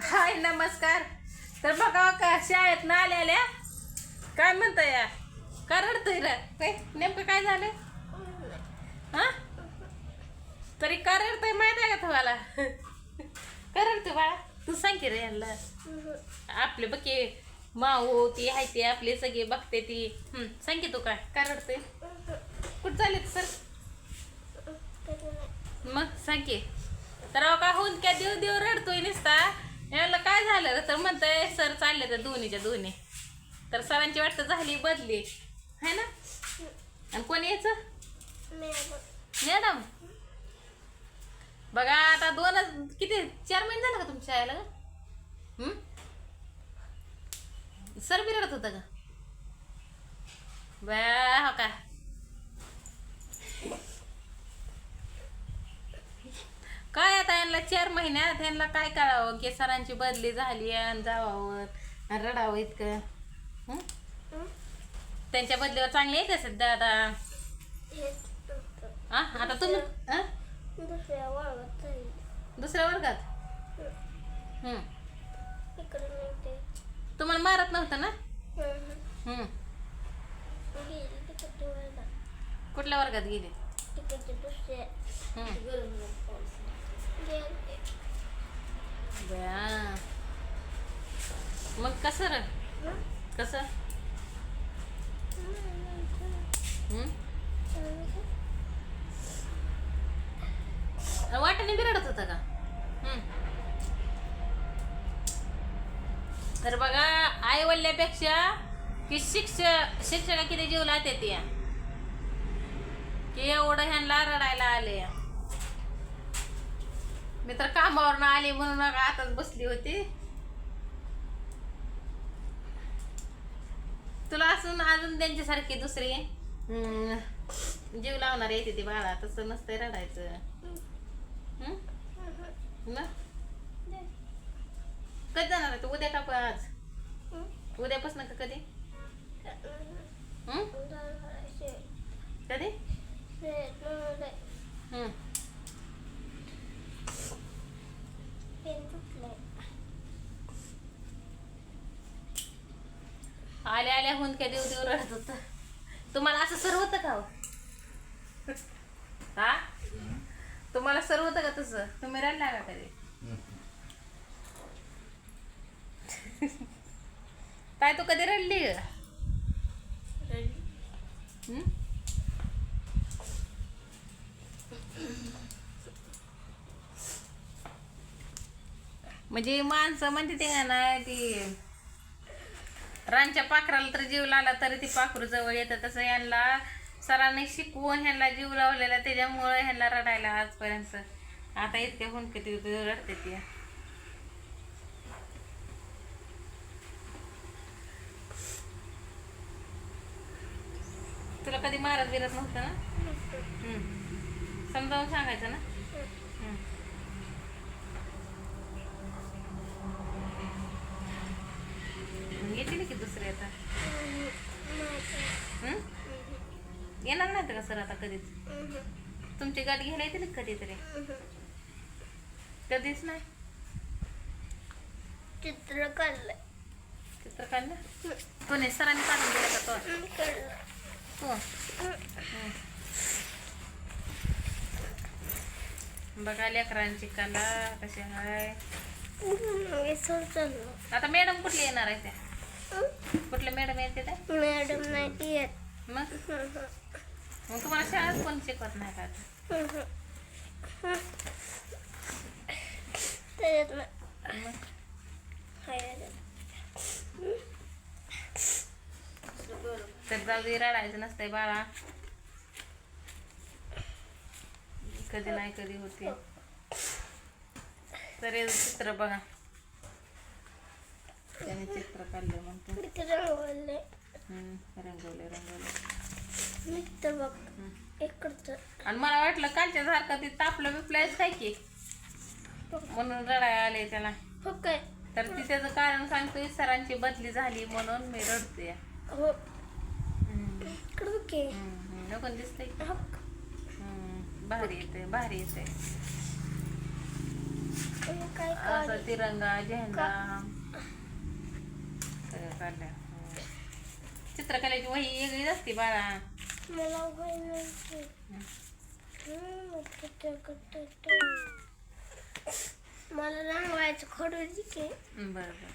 हाय नमस्कार. तर बघा का शाळेत ना आल्या काय म्हणता या का रडतोय रे काय नेमकं काय झालं हा तरी का रडतोय माहित आहे का तुम्हाला का रडतोय बाळा तू सांग की रे यांना आपले बघे माऊ ती आहे ती आपले सगळे बघते ती सांग की तू काय का रडतोय कुठं चालेल सर मग सांग की तर का होऊन क्या देव देव रडतोय नुसता याला काय झालं तर म्हणतंय सर चालले तर दोन्हीच्या दोन्ही तर सरांची वाटतं झाली बदली है ना आणि कोण यायचं मॅडम बघा आता किती 4 महिने झालं का तुमच्या शाळेला सर बी रडत होतं का बया हो का काय आता यांना 4 महिन्यात यांना काय करावं की सरांची बदली झाली आणि जावावं आणि रडावं इतकं त्यांच्या बदलीवर चांगले येते सध्या आता आता तुम्ही दुसऱ्या वर्गात तुम्हाला मारत नव्हतं ना कुठल्या वर्गात गेले मग कसं रे कसं वाटेने बिरडत होता का तर बघा आई वडल्यापेक्षा की शिक्षका किती जीव लावते ती की एवढं ह्यांना रडायला आले मी तर कामावरनं आली म्हणून आताच बसली होती तुला असून अजून त्यांच्यासारखी दुसरी जीव लावणार येते ती बाळा तसं नसतंय रडायचं कधी जाणार आहे तू उद्या का आज उद्यापासून का कधी कधी आल्या आल्या होऊन काय देव देव रडत होत तुम्हाला असं सर्व होतं का हा तुम्हाला सर्व होतं का तसं तुम्ही रडला का कधी काय तू कधी रडली म्हणजे माणसं म्हणते ते ना ती रानच्या पाखराला तर जीव लावला तरी ती पाखरू जवळ येतं तसं यांना सरांनी शिकवून ह्यांना जीव लावलेला त्याच्यामुळे ह्यांना रडायला आजपर्यंत आता इतके होऊन किती रडते ती तुला कधी मारत बिरत नव्हतं ना समजावून सांगायचं ना येतील की दुसरे आता येणार नाही का सर आता कधीच तुमची गाडी घ्यायला येतील कधीतरी कधीच नाही चित्र काढलं कोणी सरांनी काढून दिलं का तो बघा लेकरांची कला कशी आहे आता मॅडम कुठली येणार आहे त्या कुठल्या मॅडम येते त्या मॅडम नाही येत मग तुम्हाला शाळेत कोण शिकवत नाही का तर जाऊ दे रडायचं नसतंय बाळा कधी नाही कधी होते तर हे चित्र बघा त्याने चित्र काढलं म्हणतो रंगवले आणि मला वाटलं कालच्या सारखं ते तापलं बिपलायच काय की म्हणून रडायला आले त्याला तर ती त्याचं कारण सांगतोय सरांची बदली झाली म्हणून मी रडते नको दिसतंय भारी येते काय असं तिरंगा झेंडा सगळं काढल्या. चित्रकलेची वही वेगळीच असते बाळा. मला मला रंगवायचं खडू की बरं बरं